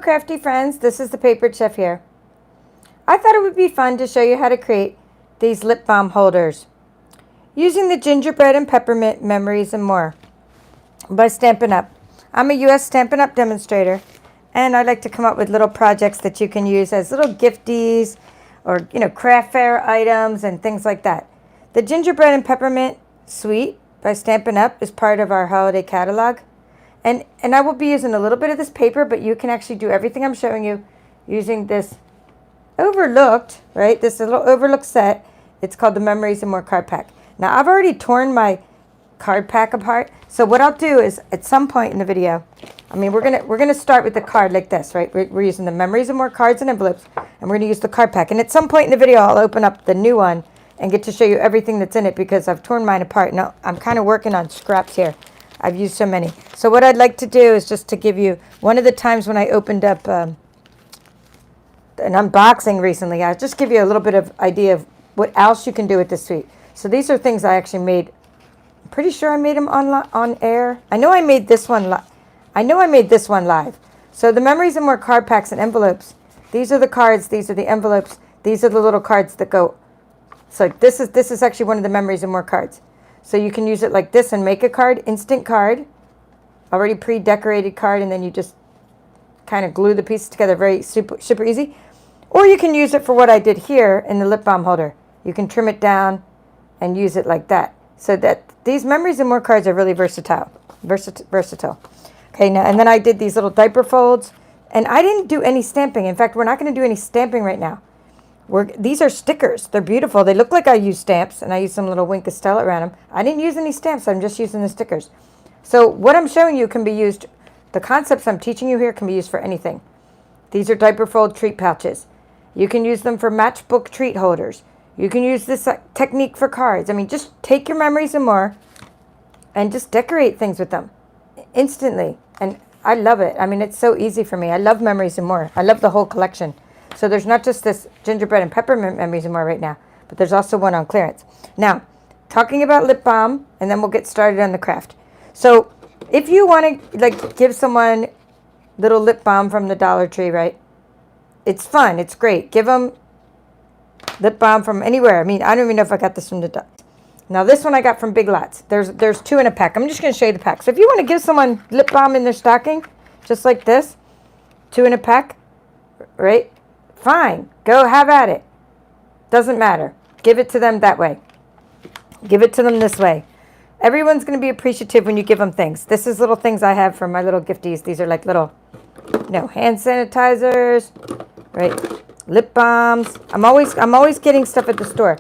crafty friends, this is the Papered Chef here. I thought it would be fun to show you how to create these lip balm holders using the Gingerbread and Peppermint Memories and More by Stampin' Up. I'm a US Stampin' Up demonstrator, and I like to come up with little projects that you can use as little gifties or craft fair items and things like that. The Gingerbread and Peppermint Suite by Stampin' Up is part of our holiday catalog. And I will be using a little bit of this paper, but you can actually do everything I'm showing you using this overlooked, right? This little overlooked set. It's called the Memories and More card pack. Now, I've already torn my card pack apart. So what I'll do is at some point in the video, we're gonna start with the card like this, right? We're using the Memories and More cards and envelopes, and we're gonna use the card pack. And at some point in the video, I'll open up the new one and get to show you everything that's in it because I've torn mine apart. Now, I'm kind of working on scraps here. I've used so many. So what I'd like to do is just to give you one of the times when I opened up an unboxing recently. I'll just give you a little bit of idea of what else you can do with this suite. So these are things I actually made. I'm pretty sure I made them on air. I know I made this one live. So the Memories and More card packs and envelopes. These are the cards. These are the envelopes. These are the little cards that go. So this is actually one of the Memories and More cards. So you can use it like this and make a card, instant card, already pre-decorated card, and then you just kind of glue the pieces together, very super easy. Or you can use it for what I did here in the lip balm holder. You can trim it down and use it like that. So that these Memories and More cards are really versatile. Okay, now, and then I did these little diaper folds, and I didn't do any stamping. In fact, we're not going to do any stamping right now. These are stickers. They're beautiful. They look like I use stamps, and I use some little Wink of Stella around them. I didn't use any stamps. I'm just using the stickers. So what I'm showing you can be used, the concepts I'm teaching you here can be used for anything. These are diaper fold treat pouches. You can use them for matchbook treat holders. You can use this technique for cards. Just take your Memories and More and just decorate things with them instantly. And I love it. It's so easy for me. I love Memories and More. I love the whole collection. So there's not just this Gingerbread and Peppermint Memories and More right now, but there's also one on clearance. Now, talking about lip balm, and then we'll get started on the craft. So if you want to give someone little lip balm from the Dollar Tree, right? It's fun. It's great. Give them lip balm from anywhere. I don't even know if I got this from the Now this one I got from Big Lots. There's 2 in a pack. I'm just going to show you the pack. So if you want to give someone lip balm in their stocking, just like this, 2 in a pack, right? Fine. Go have at it. Doesn't matter. Give it to them that way. Give it to them this way. Everyone's going to be appreciative when you give them things. This is little things I have for my little gifties. These are like little, hand sanitizers, right? Lip balms. I'm always getting stuff at the store.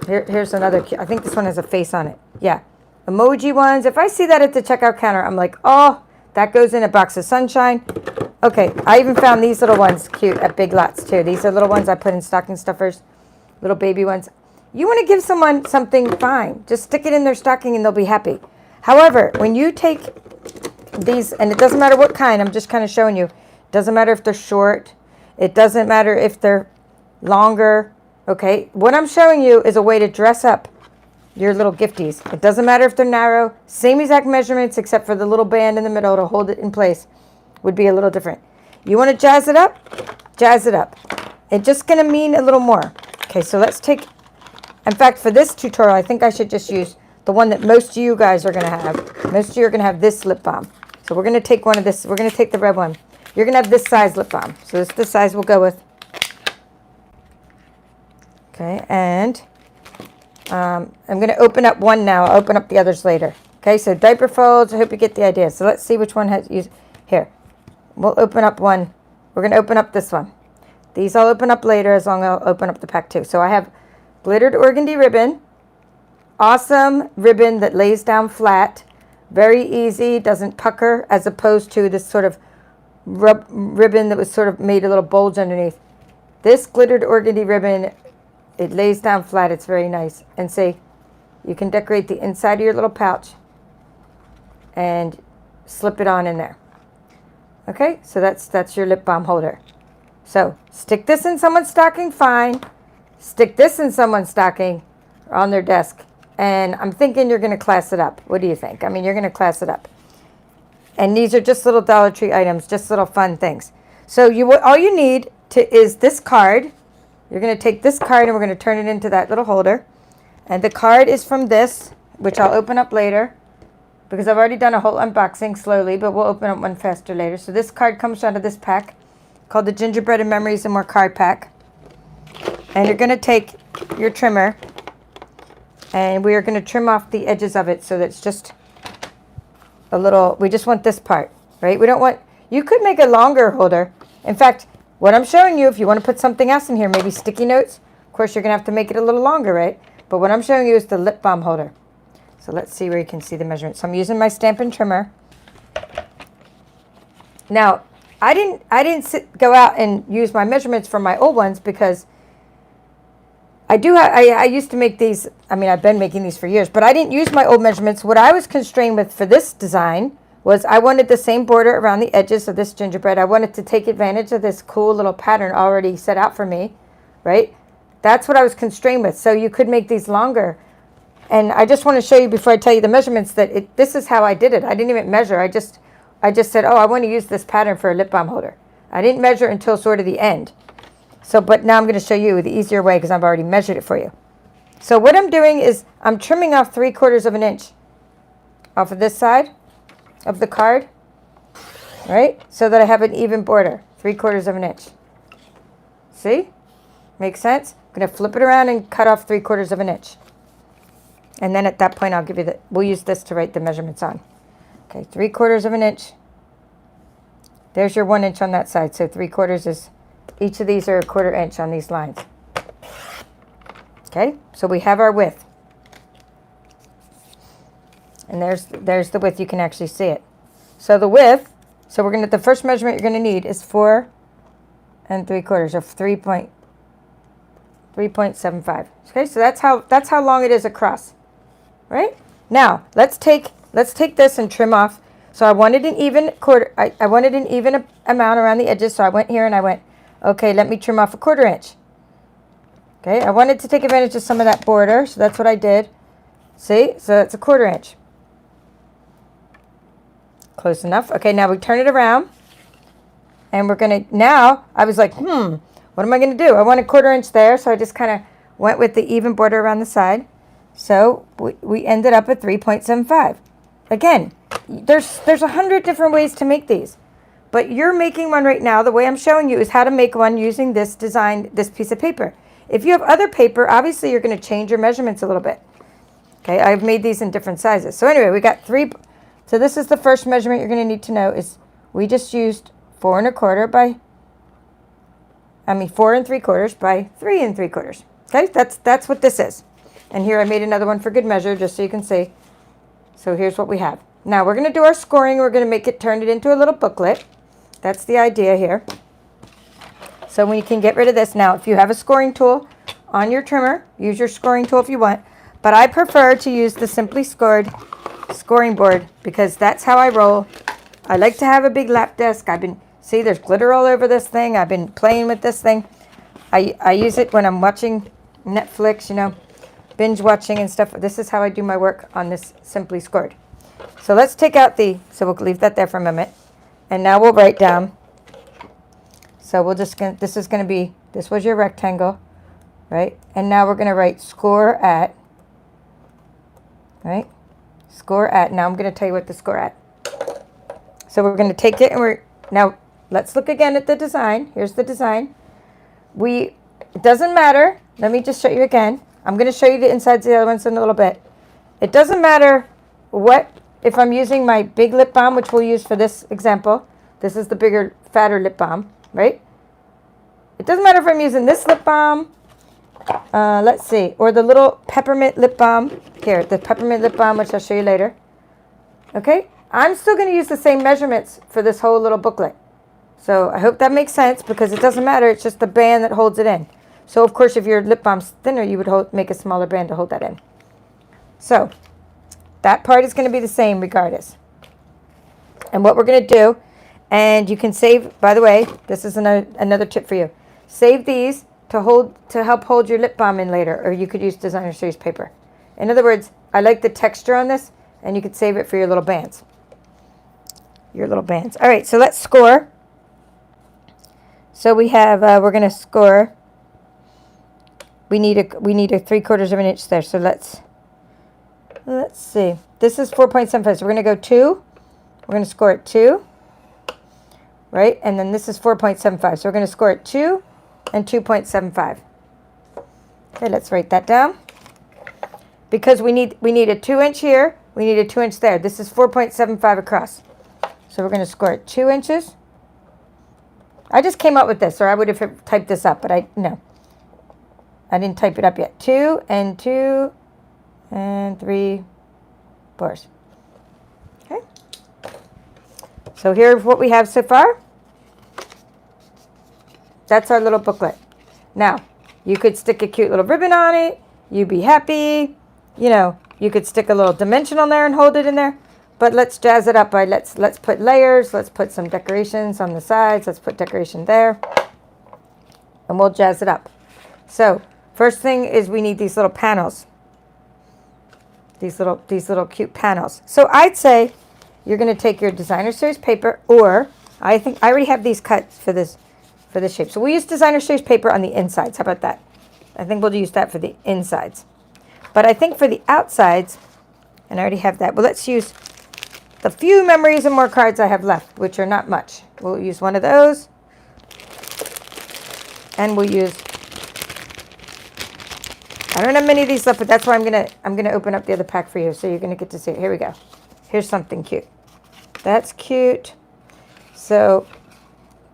Here's another. I think this one has a face on it. Yeah. Emoji ones. If I see that at the checkout counter, I'm like, oh, that goes in a box of sunshine. Okay, I even found these little ones cute at Big Lots too. These are little ones I put in stocking stuffers, little baby ones. You want to give someone something, fine. Just stick it in their stocking and they'll be happy. However, when you take these, and it doesn't matter what kind, I'm just kind of showing you. It doesn't matter if they're short. It doesn't matter if they're longer. Okay, what I'm showing you is a way to dress up your little gifties. It doesn't matter if they're narrow. Same exact measurements except for the little band in the middle to hold it in place. Would be a little different. You want to jazz it up? Jazz it up. It's just going to mean a little more. Okay, so let's take, in fact, for this tutorial, I think I should just use the one that most of you guys are going to have. Most of you are going to have this lip balm. So we're going to take one of this. We're going to take the red one. You're going to have this size lip balm. So this size we'll go with. Okay, and I'm going to open up one now. I'll open up the others later. Okay, so diaper folds. I hope you get the idea. So let's see which one has used. Here. We'll open up one. We're going to open up this one. These I'll open up later as long as I'll open up the pack too. So I have glittered organdy ribbon. Awesome ribbon that lays down flat. Very easy. Doesn't pucker as opposed to this sort of ribbon that was sort of made a little bulge underneath. This glittered organdy ribbon, it lays down flat. It's very nice. And see, you can decorate the inside of your little pouch and slip it on in there. Okay, so that's your lip balm holder. So stick this in someone's stocking, fine. Stick this in someone's stocking or on their desk. And I'm thinking you're going to class it up. What do you think? You're going to class it up. And these are just little Dollar Tree items, just little fun things. So all you need is this card. You're going to take this card and we're going to turn it into that little holder. And the card is from this, which I'll open up later because I've already done a whole unboxing slowly, but we'll open up one faster later. So this card comes out of this pack called the Gingerbread and Memories and More card pack. And you're going to take your trimmer and we are going to trim off the edges of it so that it's just a little, we just want this part, right? We don't want, you could make a longer holder. In fact, what I'm showing you, if you want to put something else in here, maybe sticky notes, of course you're going to have to make it a little longer, right? But what I'm showing you is the lip balm holder. So let's see where you can see the measurements. So I'm using my Stampin' trimmer. Now, I didn't go out and use my measurements from my old ones because I used to make these, I mean, I've been making these for years, but I didn't use my old measurements. What I was constrained with for this design was I wanted the same border around the edges of this gingerbread. I wanted to take advantage of this cool little pattern already set out for me, right? That's what I was constrained with. So you could make these longer. And I just want to show you before I tell you the measurements that this is how I did it. I didn't even measure. I just said, oh, I want to use this pattern for a lip balm holder. I didn't measure until sort of the end. So, but now I'm going to show you the easier way because I've already measured it for you. So what I'm doing is I'm trimming off 3/4 of an inch off of this side of the card, right? So that I have an even border, 3/4 of an inch. See? Makes sense? I'm going to flip it around and cut off 3/4 of an inch. And then at that point, I'll give you we'll use this to write the measurements on. Okay, 3/4 of an inch. There's your 1 inch on that side. So 3/4 is, each of these are 1/4 inch on these lines. Okay, so we have our width. And there's the width, you can actually see it. So the width, so we're gonna, the first measurement you're gonna need is 4 3/4 of 3.75. Okay, so that's how long it is across. Right? Now let's take this and trim off. So I wanted an even quarter, I wanted an even amount around the edges, so I went here and I went, okay, let me trim off 1/4 inch. Okay, I wanted to take advantage of some of that border, so that's what I did. See, so that's 1/4 inch. Close enough. Okay, now we turn it around and we're gonna, now I was like, what am I gonna do? I want 1/4 inch there, so I just kind of went with the even border around the side. So we ended up at 3.75. Again, there's 100 different ways to make these, but you're making one right now. The way I'm showing you is how to make one using this design, this piece of paper. If you have other paper, obviously you're going to change your measurements a little bit. Okay, I've made these in different sizes. So anyway, we got 3. So this is the first measurement you're going to need to know is we just used 4 3/4 by 3 3/4. Okay, that's what this is. And here I made another one for good measure, just so you can see. So here's what we have. Now we're going to do our scoring. We're going to make it, turn it into a little booklet. That's the idea here. So we can get rid of this. Now, if you have a scoring tool on your trimmer, use your scoring tool if you want. But I prefer to use the Simply Scored scoring board because that's how I roll. I like to have a big lap desk. See, there's glitter all over this thing. I've been playing with this thing. I use it when I'm watching Netflix, binge watching and stuff. This is how I do my work on this Simply Scored. So let's take out so we'll leave that there for a moment. And now we'll write down. So we'll just, this was your rectangle, right? And now we're going to write score at, right? Score at. Now I'm going to tell you what to score at. So we're going to take it and now let's look again at the design. Here's the design. It doesn't matter. Let me just show you again. I'm going to show you the insides of the other ones in a little bit. It doesn't matter if I'm using my big lip balm, which we'll use for this example. This is the bigger, fatter lip balm, right? It doesn't matter if I'm using this lip balm, let's see, or the little peppermint lip balm. Here, the peppermint lip balm, which I'll show you later. Okay? I'm still going to use the same measurements for this whole little booklet. So I hope that makes sense because it doesn't matter. It's just the band that holds it in. So, of course, if your lip balm's thinner, you would make a smaller band to hold that in. So that part is going to be the same regardless. And what we're going to do, and you can save, by the way, this is another tip for you. Save these to help hold your lip balm in later, or you could use designer series paper. In other words, I like the texture on this, and you could save it for your little bands. All right, so let's score. So we have, we're going to score. We need a 3/4 of an inch there. So let's see. This is 4.75. So we're going to go 2. We're going to score at 2. Right? And then this is 4.75. So we're going to score at 2 and 2.75. Okay, let's write that down. Because we need a 2-inch here. We need a 2-inch there. This is 4.75 across. So we're going to score at 2 inches. I just came up with this, or I would have typed this up, but I didn't type it up yet. 2 and 2 and 3/4. Okay. So here's what we have so far. That's our little booklet. Now, you could stick a cute little ribbon on it. You'd be happy. You know, you could stick a little dimension on there and hold it in there. But let's jazz it up by let's put layers. Let's put some decorations on the sides. Let's put decoration there. And we'll jazz it up. So, first thing is we need these little panels. These little cute panels. So I'd say you're going to take your designer series paper, or I think I already have these cut for this shape. So we use designer series paper on the insides. How about that? I think we'll use that for the insides. But I think for the outsides, and I already have that. Well, let's use the few memories and more cards I have left, which are not much. We'll use one of those. And we'll use, I don't have many of these left, but that's why I'm gonna open up the other pack for you, so you're gonna get to see it. Here we go. Here's something cute. That's cute. So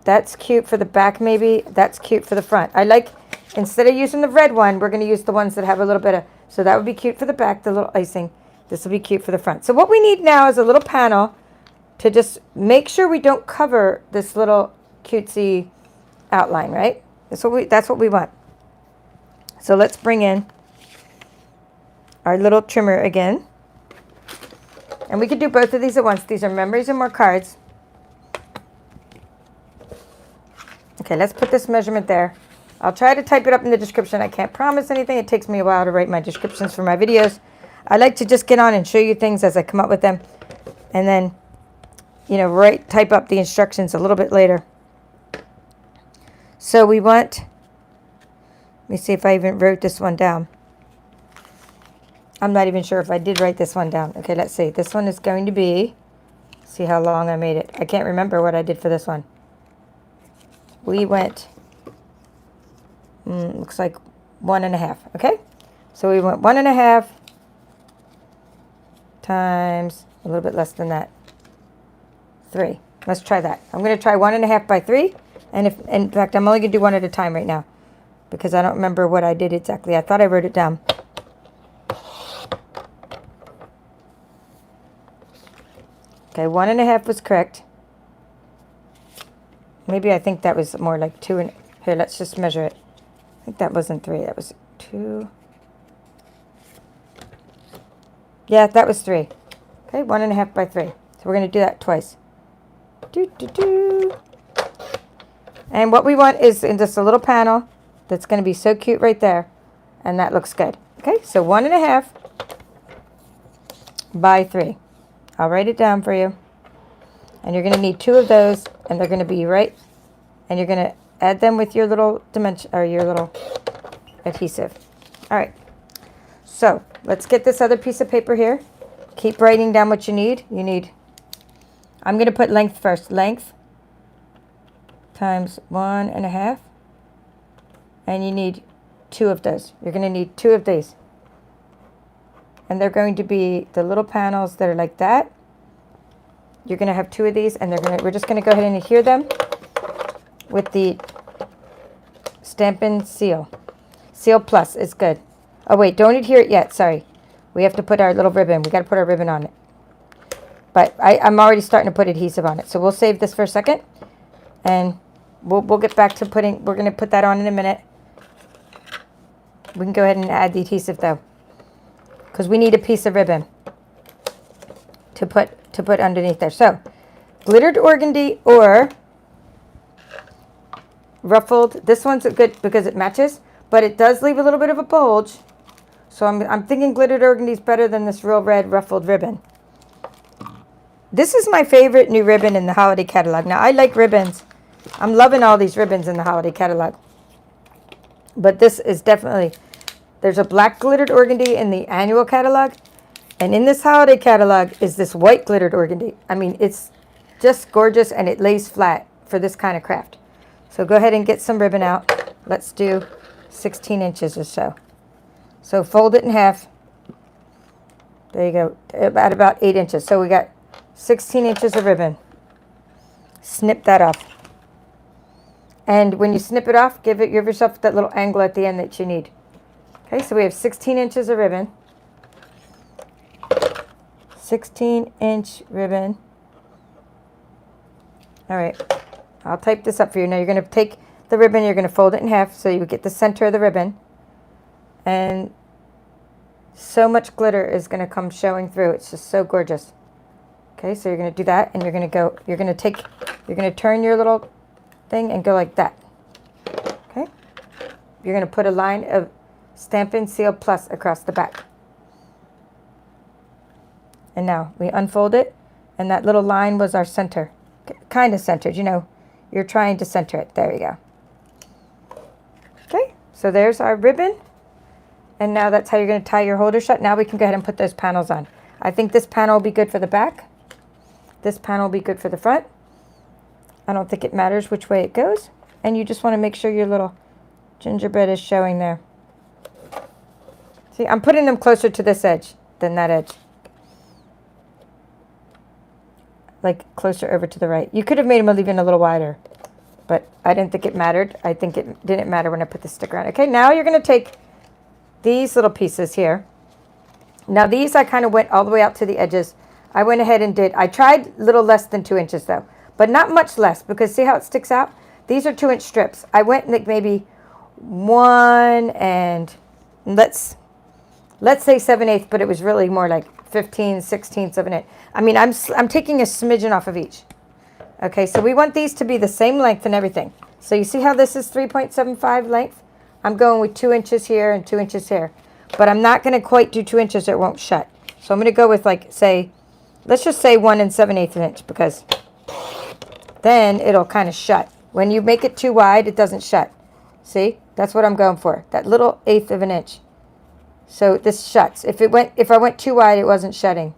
that's cute for the back, maybe. That's cute for the front. I like, instead of using the red one, we're gonna use the ones that have a little bit of, so that would be cute for the back, the little icing. This will be cute for the front. So what we need now is a little panel to just make sure we don't cover this little cutesy outline, right? That's what we want. So let's bring in our little trimmer again. And we could do both of these at once. These are memories and more cards. Okay, let's put this measurement there. I'll try to type it up in the description. I can't promise anything. It takes me a while to write my descriptions for my videos. I like to just get on and show you things as I come up with them. And then, you know, type up the instructions a little bit later. So we want, let me see if I even wrote this one down. I'm not even sure if I did write this one down. Okay, let's see. This one is going to be, see how long I made it. I can't remember what I did for this one. We went, looks like 1.5, okay? So we went 1.5 times a little bit less than that, 3. Let's try that. I'm going to try 1.5 by 3. And if, in fact, I'm only going to do one at a time right now because I don't remember what I did exactly. I thought I wrote it down. Okay, 1.5 was correct. Maybe I think that was more like 2. Here, let's just measure it. I think that wasn't 3. That was 2. Yeah, that was 3. Okay, 1.5 by 3. So we're going to do that twice. And what we want is in just a little panel that's going to be so cute right there. And that looks good. Okay, so 1.5 by 3. I'll write it down for you. And you're going to need 2 of those, and they're going to be right. And you're going to add them with your little dimension, or your little adhesive. All right. So let's get this other piece of paper here. Keep writing down what you need. I'm going to put length first. Length times 1.5. And you need 2 of those. You're going to need 2 of these. And they're going to be the little panels that are like that. You're going to have 2 of these, and we're just going to go ahead and adhere them with the Stampin' Seal. Seal Plus is good. Oh, wait, don't adhere it yet. Sorry. We have to put our little ribbon. We got to put our ribbon on it. But I'm already starting to put adhesive on it. So we'll save this for a second. And we'll get back to putting, we're going to put that on in a minute. We can go ahead and add the adhesive, though, because we need a piece of ribbon to put underneath there. So, glittered organdy or ruffled. This one's good because it matches, but it does leave a little bit of a bulge. So I'm thinking glittered organdy is better than this real red ruffled ribbon. This is my favorite new ribbon in the holiday catalog. Now, I like ribbons I'm loving all these ribbons in the holiday catalog. But this is definitely, there's a black glittered organdy in the annual catalog. And in this holiday catalog is this white glittered organdy. I mean, it's just gorgeous and it lays flat for this kind of craft. So go ahead and get some ribbon out. Let's do 16 inches or so. So fold it in half. There you go, about 8 inches. So we got 16 inches of ribbon. Snip that off. And when you snip it off, give yourself that little angle at the end that you need. Okay, so we have 16 inches of ribbon. 16-inch ribbon. All right, I'll type this up for you. Now you're going to take the ribbon, you're going to fold it in half so you get the center of the ribbon. And so much glitter is going to come showing through. It's just so gorgeous. Okay, so you're going to do that, and you're going to turn your little thing and go like that. Okay, you're going to put a line of Stampin' Seal Plus across the back. And now we unfold it, and that little line was our center. Kind of centered, you know, you're trying to center it. There you go. Okay, so there's our ribbon. And now that's how you're going to tie your holder shut. Now we can go ahead and put those panels on. I think this panel will be good for the back. This panel will be good for the front. I don't think it matters which way it goes. And you just want to make sure your little gingerbread is showing there. See, I'm putting them closer to this edge than that edge. Like closer over to the right. You could have made them even a little wider, but I didn't think it mattered. I think it didn't matter when I put the sticker on. Okay, now you're going to take these little pieces here. Now these I kind of went all the way out to the edges. I went ahead and I tried a little less than 2 inches though, but not much less, because see how it sticks out? These are 2-inch strips. I went like maybe 1 and let's say 7/8, but it was really more like 15/16 of an inch. I mean, I'm taking a smidgen off of each. Okay, so we want these to be the same length and everything. So you see how this is 3.75 length? I'm going with 2 inches here and 2 inches here. But I'm not going to quite do 2 inches, it won't shut. So I'm going to go with like, say, let's just say 1 7/8 inch, because then it'll kind of shut. When you make it too wide, it doesn't shut. See? That's what I'm going for. That little 1/8 of an inch. So this shuts. If I went too wide, it wasn't shutting.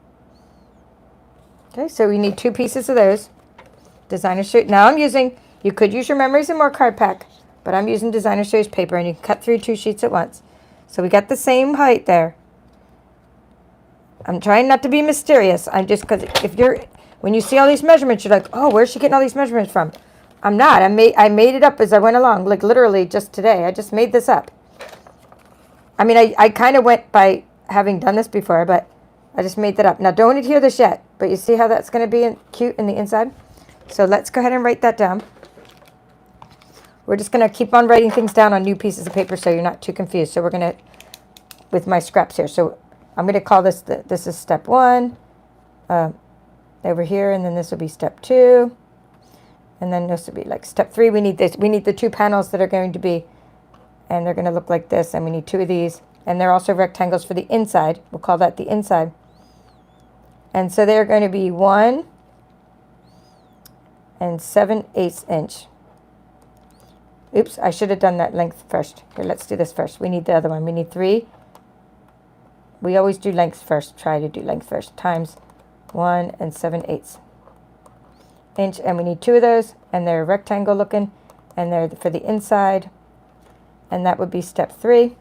Okay, so we need 2 pieces of those. Designer Series. Now I'm using, you could use your Memories and More card pack, but I'm using Designer Series paper, and you can cut through 2 sheets at once. So we got the same height there. I'm trying not to be mysterious. I'm just, because when you see all these measurements, you're like, oh, where's she getting all these measurements from? I'm not. I made it up as I went along, like literally just today. I just made this up. I mean, I kind of went by having done this before, but I just made that up. Now, don't adhere this yet, but you see how that's going to be cute in the inside? So let's go ahead and write that down. We're just going to keep on writing things down on new pieces of paper so you're not too confused. So we're going to, with my scraps here. So I'm going to call this, this is step 1 over here, and then this will be step 2. And then this will be like step 3. We need this. We need the 2 panels that are going to be, and they're going to look like this, and we need 2 of these. And they're also rectangles for the inside. We'll call that the inside. And so they're going to be 1 7/8 inch. Oops, I should have done that length first. Here, let's do this first. We need the other one. We need 3. We always do length first. Try to do length first. Times 1 7/8 inch. And we need 2 of those. And they're rectangle looking. And they're for the inside. And that would be step 3.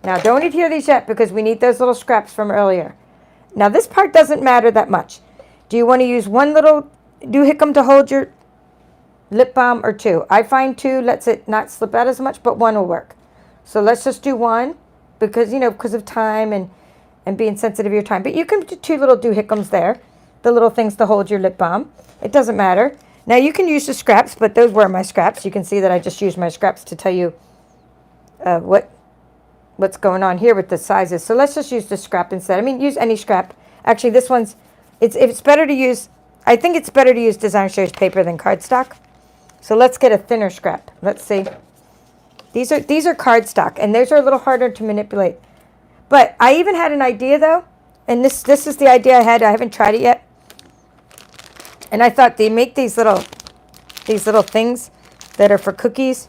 Now, don't adhere these yet, because we need those little scraps from earlier. Now, this part doesn't matter that much. Do you want to use one little doohickey to hold your lip balm, or 2? I find 2 lets it not slip out as much, but 1 will work. So let's just do 1, because, you know, because of time and being sensitive to your time. But you can do 2 little doohickeys there, the little things to hold your lip balm. It doesn't matter. Now, you can use the scraps, but those were my scraps. You can see that I just used my scraps to tell you what's going on here with the sizes. So let's just use the scrap instead. I mean, use any scrap. Actually, this one's, it's better to use, I think it's better to use Designer Series paper than cardstock. So let's get a thinner scrap. Let's see. These are cardstock, and those are a little harder to manipulate. But I even had an idea, though, and this is the idea I had. I haven't tried it yet. And I thought they make these little these little things that are for cookies,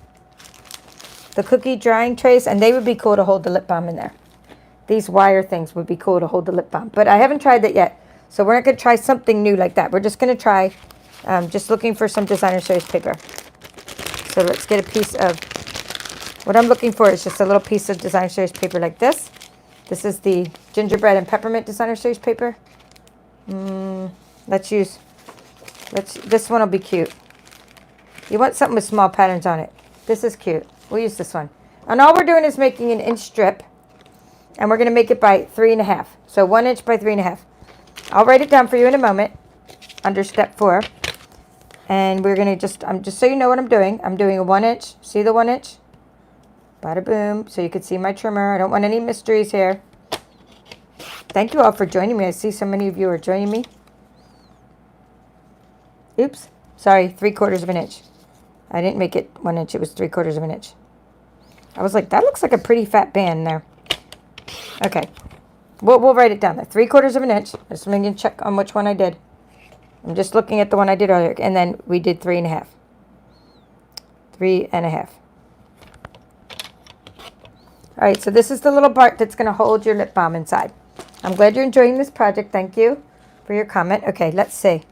the cookie drying trays, and they would be cool to hold the lip balm in there. These wire things would be cool to hold the lip balm, but I haven't tried that yet. So we're not going to try something new like that. We're just going to try, just looking for some designer series paper. So let's get a piece of, what I'm looking for is just a little piece of designer series paper like this. This is the Gingerbread and Peppermint designer series paper. This one will be cute. You want something with small patterns on it. This is cute. We'll use this one. And all we're doing is making an inch strip. And we're going to make it by 3.5. So 1 inch by 3.5. I'll write it down for you in a moment under step 4. And we're going to just so you know what I'm doing. I'm doing a 1 inch. See the 1 inch? Bada boom. So you can see my trimmer. I don't want any mysteries here. Thank you all for joining me. I see so many of you are joining me. Oops. Sorry, 3/4 of an inch. I didn't make it 1 inch. It was 3/4 of an inch. I was like, that looks like a pretty fat band there. Okay. We'll write it down there. 3/4 of an inch. Just so I can check on which one I did. I'm just looking at the one I did earlier. And then we did 3.5. 3.5. All right, so this is the little part that's going to hold your lip balm inside. I'm glad you're enjoying this project. Thank you for your comment. Okay, let's see.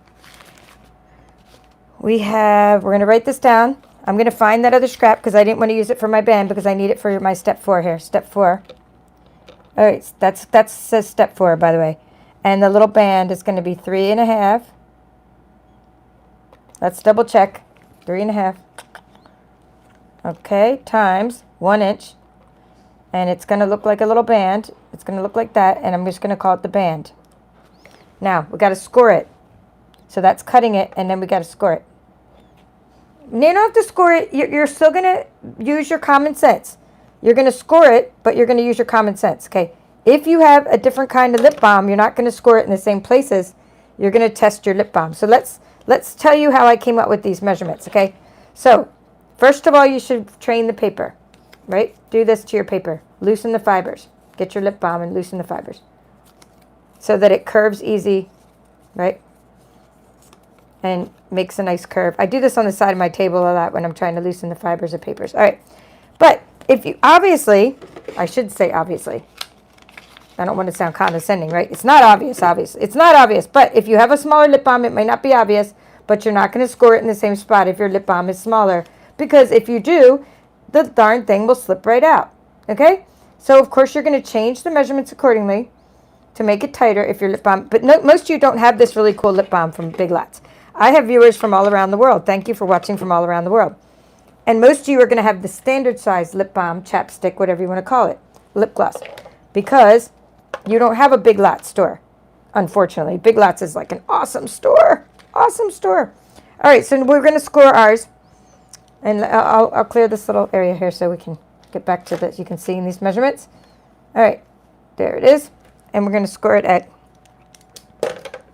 We're going to write this down. I'm going to find that other scrap because I didn't want to use it for my band because I need it for my step 4 here. Step 4. All right, that says step 4, by the way. And the little band is going to be 3.5. Let's double check. 3.5. Okay, times 1 inch. And it's going to look like a little band. It's going to look like that, and I'm just going to call it the band. Now, we got to score it. So that's cutting it, and then we got to score it. You don't have to score it. You're still going to use your common sense. You're going to score it, but you're going to use your common sense, okay? If you have a different kind of lip balm, you're not going to score it in the same places. You're going to test your lip balm. So let's tell you how I came up with these measurements, okay? So, first of all, you should train the paper, right? Do this to your paper. Loosen the fibers. Get your lip balm and loosen the fibers so that it curves easy, right? And makes a nice curve. I do this on the side of my table a lot when I'm trying to loosen the fibers of papers. All right. But if you, obviously, I should say obviously. I don't want to sound condescending, right? It's not obvious, obviously. It's not obvious. But if you have a smaller lip balm, it might not be obvious, but you're not going to score it in the same spot if your lip balm is smaller. Because if you do, the darn thing will slip right out. Okay? So, of course, you're going to change the measurements accordingly to make it tighter if your lip balm. But no, most of you don't have this really cool lip balm from Big Lots. I have viewers from all around the world. Thank you for watching from all around the world. And most of you are going to have the standard size lip balm, chapstick, whatever you want to call it, lip gloss. Because you don't have a Big Lots store, unfortunately. Big Lots is like an awesome store. Awesome store. All right, so we're going to score ours. And I'll clear this little area here so we can get back to this. You can see in these measurements. All right, there it is. And we're going to score it at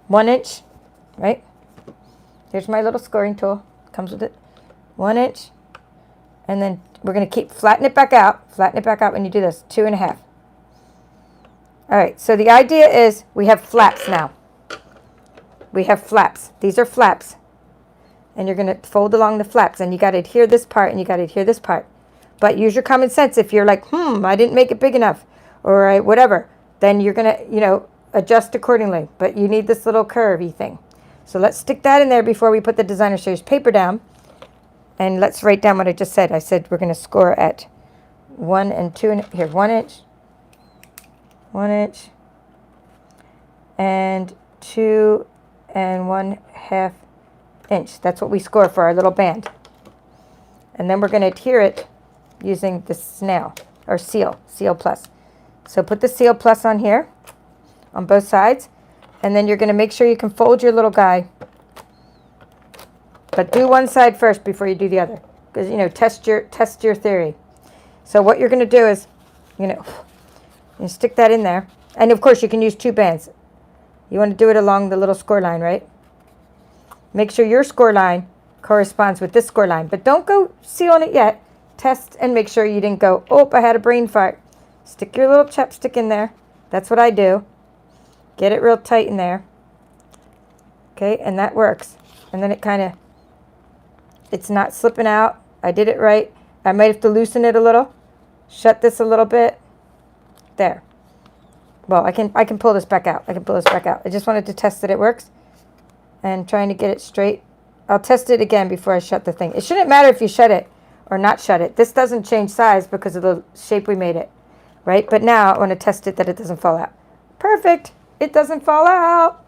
1 inch, right? Here's my little scoring tool. Comes with it. 1 inch. And then we're going to flatten it back out. Flatten it back out when you do this. 2.5. All right, so the idea is we have flaps now. We have flaps. These are flaps. And you're going to fold along the flaps. And you got to adhere this part and you got to adhere this part. But use your common sense. If you're like, I didn't make it big enough. Or whatever. Then you're going to, adjust accordingly. But you need this little curvy thing. So let's stick that in there before we put the designer series paper down. And let's write down what I just said. I said we're going to score at 1 and 2. Here, 1 inch. 1 inch. And 2 and 1/2 inch. That's what we score for our little band. And then we're going to adhere it using the snail or seal plus. So put the seal plus on here on both sides. And then you're going to make sure you can fold your little guy. But do one side first before you do the other. Because, test your theory. So what you're going to do is, you stick that in there. And, of course, you can use 2 bands. You want to do it along the little score line, right? Make sure your score line corresponds with this score line. But don't go sealing it yet. Test and make sure you didn't go, I had a brain fart. Stick your little chapstick in there. That's what I do. Get it real tight in there. Okay, and that works. And then it kind of It's not slipping out. I did it right. I might have to loosen it a little. Shut this a little bit. There. Well, I can pull this back out. I can pull this back out. I just wanted to test that it works. And trying to get it straight. I'll test it again before I shut the thing. It shouldn't matter if you shut it or not shut it. This doesn't change size because of the shape we made it. Right? But now I want to test it that it doesn't fall out. Perfect. It doesn't fall out.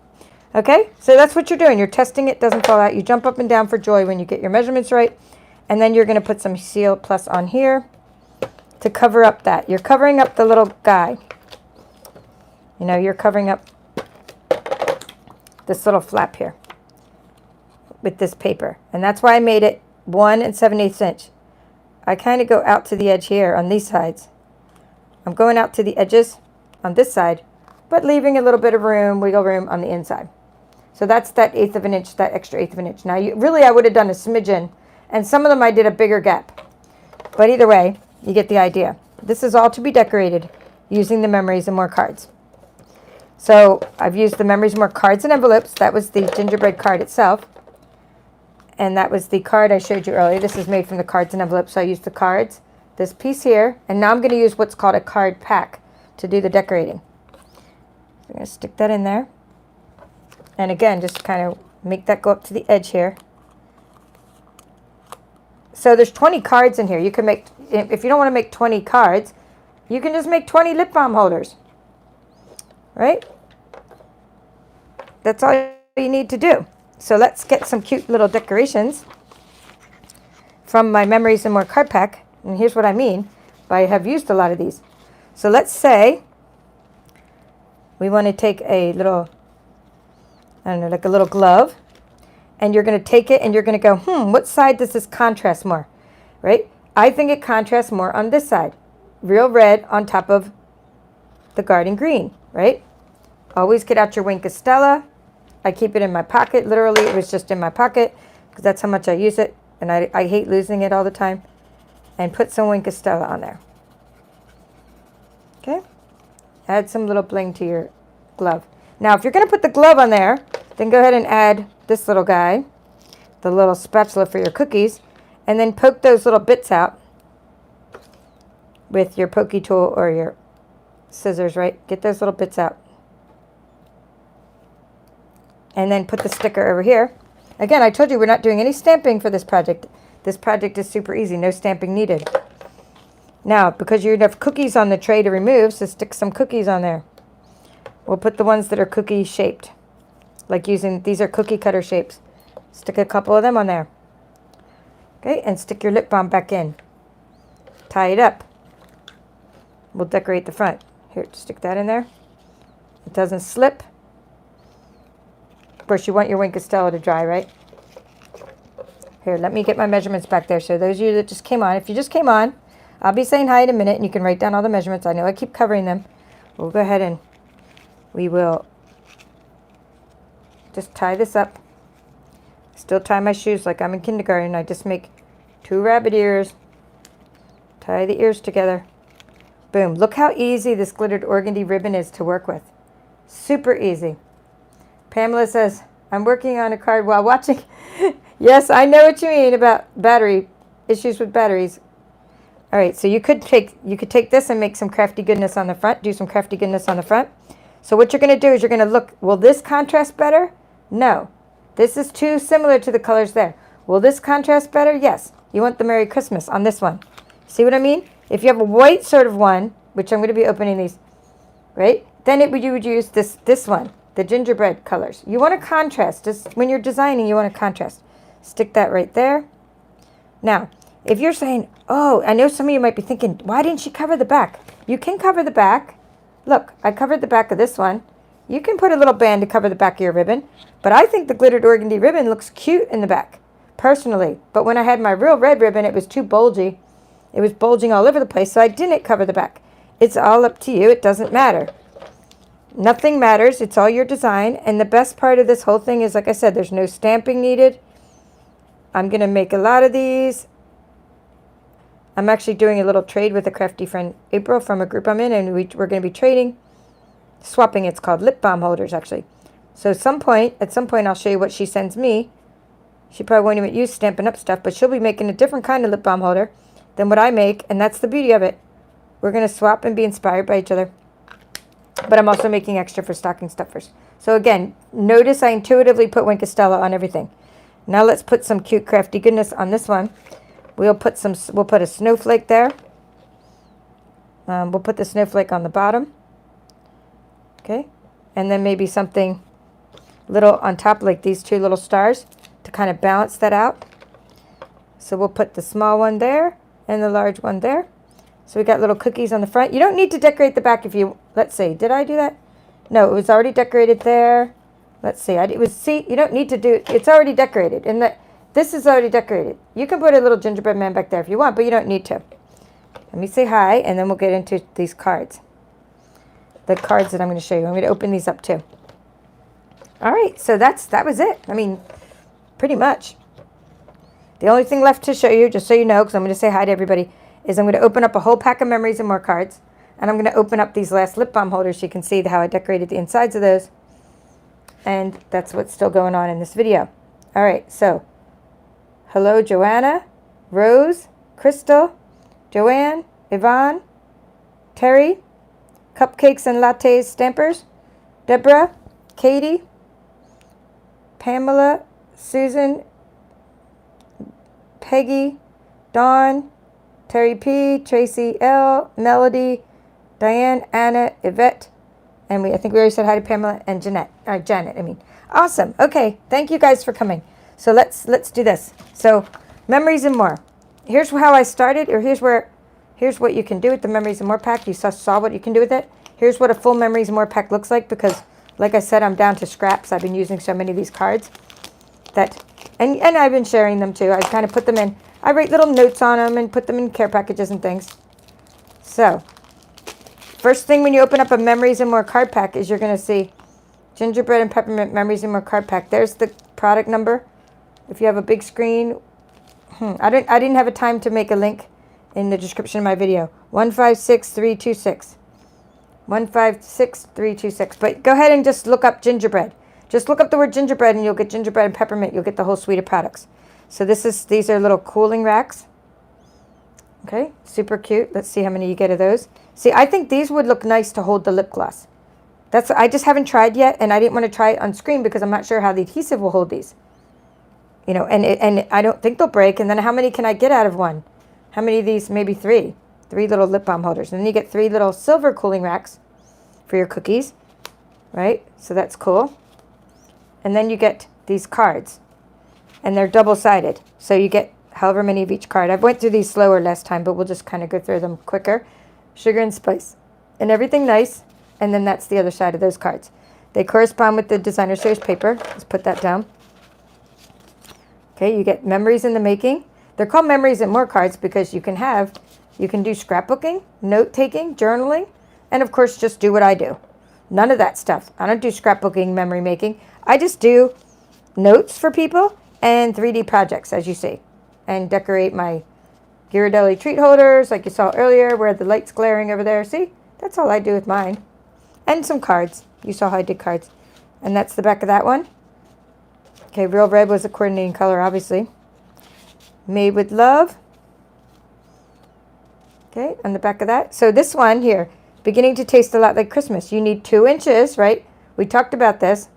Okay? So that's what you're doing. You're testing it doesn't fall out. You jump up and down for joy when you get your measurements right. And then you're going to put some Seal Plus on here to cover up that. You're covering up the little guy. You know, you're covering up this little flap here with this paper. And that's why I made it 1 7/8 inch. I kind of go out to the edge here on these sides. I'm going out to the edges on this side, but leaving a little bit of room, wiggle room on the inside. So that's that 1/8 of an inch, that extra 1/8 of an inch. Now, I would have done a smidgen, and some of them I did a bigger gap. But either way, you get the idea. This is all to be decorated using the Memories and More cards. So I've used the Memories and More cards and envelopes. That was the gingerbread card itself. And that was the card I showed you earlier. This is made from the cards and envelopes. So I used the cards, this piece here, and now I'm going to use what's called a card pack to do the decorating. So I'm going to stick that in there. And again, just kind of make that go up to the edge here. So there's 20 cards in here. You can make, if you don't want to make 20 cards, you can just make 20 lip balm holders. Right? That's all you need to do. So let's get some cute little decorations from my Memories and More card pack. And here's what I mean by I have used a lot of these. So let's say we want to take a little, I don't know, like a little glove. And you're going to take it and you're going to go, what side does this contrast more? Right? I think it contrasts more on this side. Real red on top of the garden green, right? Always get out your Wink of Stella. I keep it in my pocket. Literally, it was just in my pocket because that's how much I use it. And I hate losing it all the time. And put some Wink of Stella on there. Okay? Add some little bling to your glove. Now, if you're going to put the glove on there, then go ahead and add this little guy, the little spatula for your cookies, and then poke those little bits out with your pokey tool or your scissors, right? Get those little bits out. And then put the sticker over here. Again, I told you we're not doing any stamping for this project. This project is super easy, no stamping needed. Now, because you have cookies on the tray to remove, so stick some cookies on there. We'll put the ones that are cookie shaped. Like these are cookie cutter shapes. Stick a couple of them on there. Okay, and stick your lip balm back in. Tie it up. We'll decorate the front. Here, stick that in there. It doesn't slip. Of course, you want your Wink of Stella to dry, right? Here, let me get my measurements back there. So those of you that just came on, if you just came on, I'll be saying hi in a minute, and you can write down all the measurements. I know I keep covering them. We'll go ahead and we will just tie this up. Still tie my shoes like I'm in kindergarten. I just make 2 rabbit ears. Tie the ears together. Boom. Look how easy this glittered organdy ribbon is to work with. Super easy. Pamela says, I'm working on a card while watching. Yes, I know what you mean about battery issues with batteries. All right, so you could take this and make some crafty goodness on the front, do some crafty goodness on the front. So what you're going to do is you're going to look, will this contrast better? No. This is too similar to the colors there. Will this contrast better? Yes. You want the Merry Christmas on this one. See what I mean? If you have a white sort of one, which I'm going to be opening these, right? Then you would use this one, the gingerbread colors. You want to contrast. Just when you're designing, you want to contrast. Stick that right there. Now, if you're saying, oh, I know some of you might be thinking, why didn't she cover the back? You can cover the back. Look, I covered the back of this one. You can put a little band to cover the back of your ribbon, but I think the glittered organdy ribbon looks cute in the back, personally. But when I had my real red ribbon, it was too bulgy. It was bulging all over the place, so I didn't cover the back. It's all up to you. It doesn't matter. Nothing matters. It's all your design, and the best part of this whole thing is, like I said, there's no stamping needed. I'm going to make a lot of these. I'm actually doing a little trade with a crafty friend, April, from a group I'm in, and we're going to be trading. Swapping, it's called lip balm holders, actually. So at some point, I'll show you what she sends me. She probably won't even use Stampin' Up stuff, but she'll be making a different kind of lip balm holder than what I make, and that's the beauty of it. We're going to swap and be inspired by each other. But I'm also making extra for stocking stuffers. So again, notice I intuitively put Wink of Stella on everything. Now let's put some cute crafty goodness on this one. We'll put a snowflake there. We'll put the snowflake on the bottom. Okay. And then maybe something little on top, like these two little stars, to kind of balance that out. So we'll put the small one there and the large one there. So we got little cookies on the front. You don't need to decorate the back if you, let's see, did I do that? No, it was already decorated there. Let's see, see, you don't need to do, it's already decorated. And this is already decorated. You can put a little gingerbread man back there if you want, but you don't need to. Let me say hi, and then we'll get into these cards. The cards that I'm going to show you. I'm going to open these up too. All right, so that was it. I mean, pretty much. The only thing left to show you, just so you know, because I'm going to say hi to everybody, is I'm going to open up a whole pack of memories and more cards. And I'm going to open up these last lip balm holders so you can see how I decorated the insides of those. And that's what's still going on in this video. All right, so hello, Joanna, Rose, Crystal, Joanne, Yvonne, Terry, Cupcakes and Lattes Stampers, Deborah, Katie, Pamela, Susan, Peggy, Dawn, Terry P, Tracy L, Melody, Diane, Anna, Yvette, and I think we already said hi to Pamela and Janet. Awesome. Okay, thank you guys for coming. So let's do this. So memories and more. Here's how I started, or here's what you can do with the memories and more pack. You saw what you can do with it. Here's what a full memories and more pack looks like, because like I said, I'm down to scraps. I've been using so many of these cards that, and I've been sharing them too. I kind of put them in, I write little notes on them and put them in care packages and things. So first thing when you open up a memories and more card pack is you're going to see Gingerbread and Peppermint memories and more card pack. There's the product number. If you have a big screen, I didn't have a time to make a link in the description of my video. 156326. 156326. But go ahead and just look up gingerbread. Just look up the word gingerbread and you'll get gingerbread and peppermint. You'll get the whole suite of products. So these are little cooling racks. Okay, super cute. Let's see how many you get of those. See, I think these would look nice to hold the lip gloss. I just haven't tried yet, and I didn't want to try it on screen because I'm not sure how the adhesive will hold these. You know, and I don't think they'll break. And then how many can I get out of one? How many of these? Maybe three. 3 little lip balm holders. And then you get 3 little silver cooling racks for your cookies. Right? So that's cool. And then you get these cards. And they're double-sided. So you get however many of each card. I went through these slower last time, but we'll just kind of go through them quicker. Sugar and spice. And everything nice. And then that's the other side of those cards. They correspond with the designer series paper. Let's put that down. Okay, you get memories in the making. They're called memories and more cards because you can do scrapbooking, note-taking, journaling, and of course just do what I do. None of that stuff. I don't do scrapbooking, memory making. I just do notes for people and 3D projects, as you see, and decorate my Ghirardelli treat holders like you saw earlier where the light's glaring over there. See, that's all I do with mine. And some cards. You saw how I did cards. And that's the back of that one. Okay, real red was a coordinating color, obviously. Made with love. Okay, on the back of that. So this one here, beginning to taste a lot like Christmas. You need 2 inches, right? We talked about this.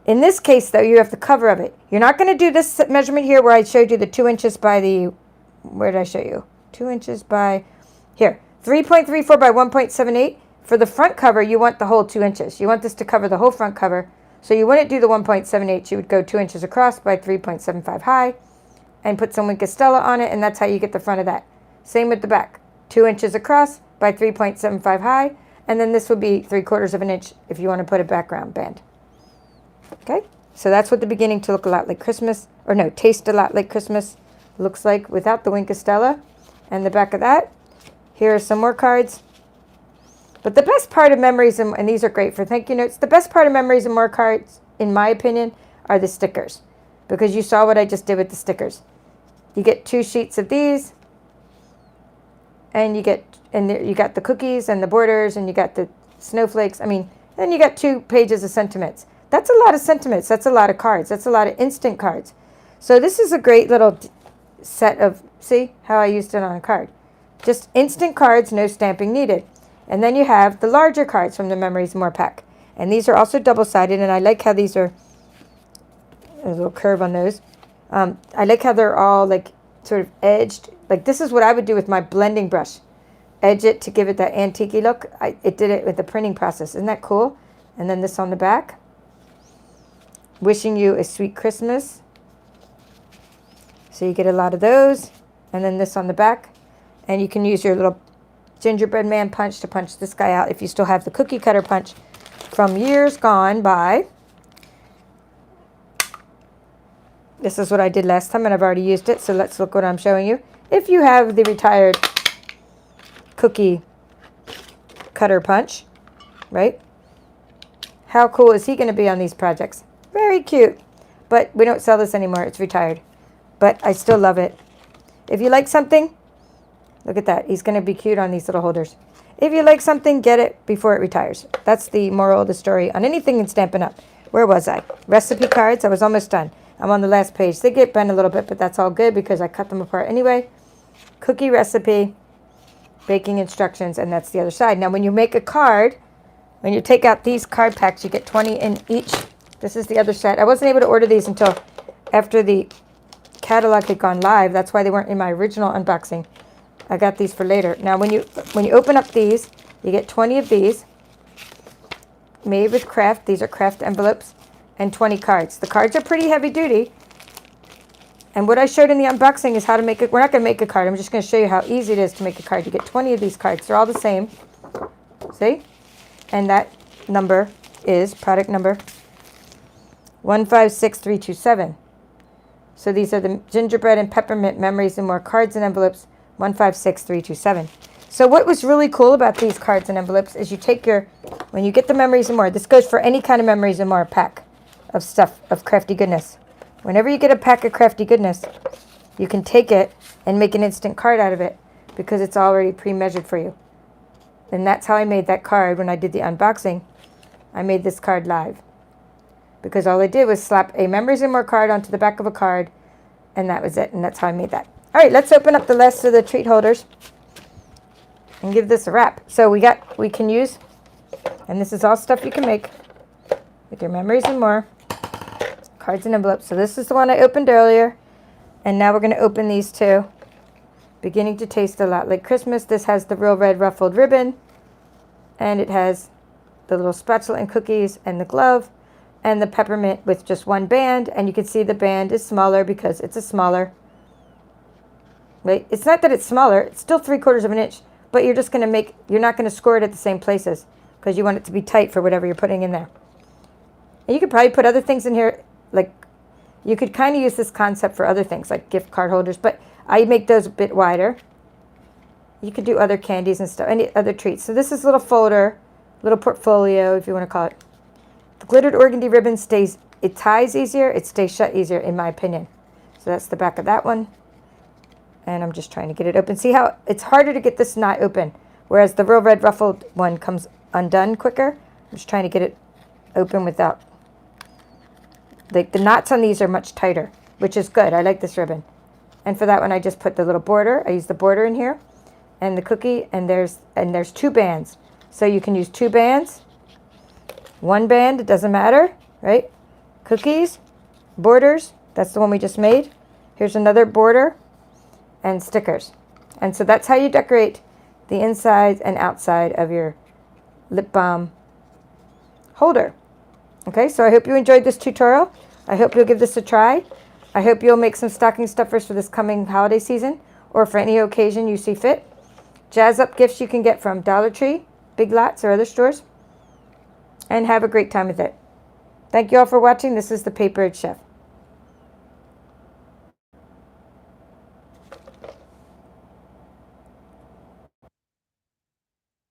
In this case, though, you have the cover of it. You're not going to do this measurement here where I showed you the 2 inches by the, where did I show you? 2 inches by, here, 3.34 by 1.78. For the front cover, you want the whole 2 inches. You want this to cover the whole front cover. So you wouldn't do the 1.78. You would go 2 inches across by 3.75 high and put some Wink of Stella on it, and that's how you get the front of that. Same with the back. 2 inches across by 3.75 high, and then this would be 3/4 of an inch if you want to put a background band. Okay, so that's what the beginning to look a lot like Christmas, or no, taste a lot like Christmas looks like without the Wink of Stella. And the back of that, here are some more cards. But the best part of memories, and these are great for thank you notes, the best part of memories and more cards, in my opinion, are the stickers. Because you saw what I just did with the stickers. You get 2 sheets of these, and you got the cookies and the borders, and you got the snowflakes. I mean, then you got 2 pages of sentiments. That's a lot of sentiments. That's a lot of cards. That's a lot of instant cards. So this is a great little set of, see how I used it on a card. Just instant cards, no stamping needed. And then you have the larger cards from the Memories and More pack. And these are also double-sided, and I like how these are, there's a little curve on those. I like how they're all like sort of edged. Like this is what I would do with my blending brush. Edge it to give it that antique look. It did it with the printing process. Isn't that cool? And then this on the back. Wishing you a sweet Christmas. So you get a lot of those. And then this on the back. And you can use your little gingerbread man punch to punch this guy out if you still have the cookie cutter punch from years gone by. This is what I did last time, and I've already used it, so let's look what I'm showing you. If you have the retired cookie cutter punch, right? How cool is he going to be on these projects? Very cute, but we don't sell this anymore. It's retired, but I still love it. If you like something, look at that. He's going to be cute on these little holders. If you like something, get it before it retires. That's the moral of the story on anything in Stampin' Up. Where was I? Recipe cards. I was almost done. I'm on the last page. They get bent a little bit, but that's all good because I cut them apart anyway. Cookie recipe, baking instructions, and that's the other side. Now, when you make a card, when you take out these card packs, you get 20 in each. This is the other side. I wasn't able to order these until after the catalog had gone live. That's why they weren't in my original unboxing. I got these for later. Now, when you open up these, you get 20 of these made with craft. These are craft envelopes. And 20 cards. The cards are pretty heavy duty. And what I showed in the unboxing is how to make it. We're not going to make a card. I'm just going to show you how easy it is to make a card. You get 20 of these cards. They're all the same. See? And that number is product number 156327. So these are the Gingerbread and Peppermint Memories and More cards and envelopes 156327. So what was really cool about these cards and envelopes is you take your, when you get the Memories and More, this goes for any kind of Memories and More pack of stuff, of crafty goodness. Whenever you get a pack of crafty goodness, you can take it and make an instant card out of it because it's already pre-measured for you. And that's how I made that card when I did the unboxing. I made this card live because all I did was slap a Memories and More card onto the back of a card, and that was it. And that's how I made that. All right, let's open up the rest of the treat holders and give this a wrap. So we can use, and this is all stuff you can make with your Memories and More cards and envelopes. So this is the one I opened earlier, and now we're going to open these two. Beginning to taste a lot like Christmas. This has the real red ruffled ribbon, and it has the little spatula and cookies and the glove and the peppermint with just one band. And you can see the band is smaller because it's a smaller, right? It's not that it's smaller, it's still 3/4 of an inch, but you're just going to you're not going to score it at the same places because you want it to be tight for whatever you're putting in there. And you could probably put other things in here, like you could kind of use this concept for other things like gift card holders, but I make those a bit wider. You could do other candies and stuff, any other treats. So this is a little folder, little portfolio, if you want to call it. The glittered organdy ribbon it ties easier, it stays shut easier, in my opinion. So that's the back of that one. And I'm just trying to get it open. See how it's harder to get this knot open, whereas the real red ruffled one comes undone quicker. I'm just trying to get it open without. The knots on these are much tighter, which is good. I like this ribbon. And for that one, I just put the little border. I use the border in here, and the cookie, and there's 2 bands. So you can use 2 bands, 1 band. It doesn't matter, right? Cookies, borders. That's the one we just made. Here's another border, and stickers. And so that's how you decorate the inside and outside of your lip balm holder. Okay, so I hope you enjoyed this tutorial. I hope you'll give this a try. I hope you'll make some stocking stuffers for this coming holiday season or for any occasion you see fit. Jazz up gifts you can get from Dollar Tree, Big Lots, or other stores. And have a great time with it. Thank you all for watching. This is the Paper Chef.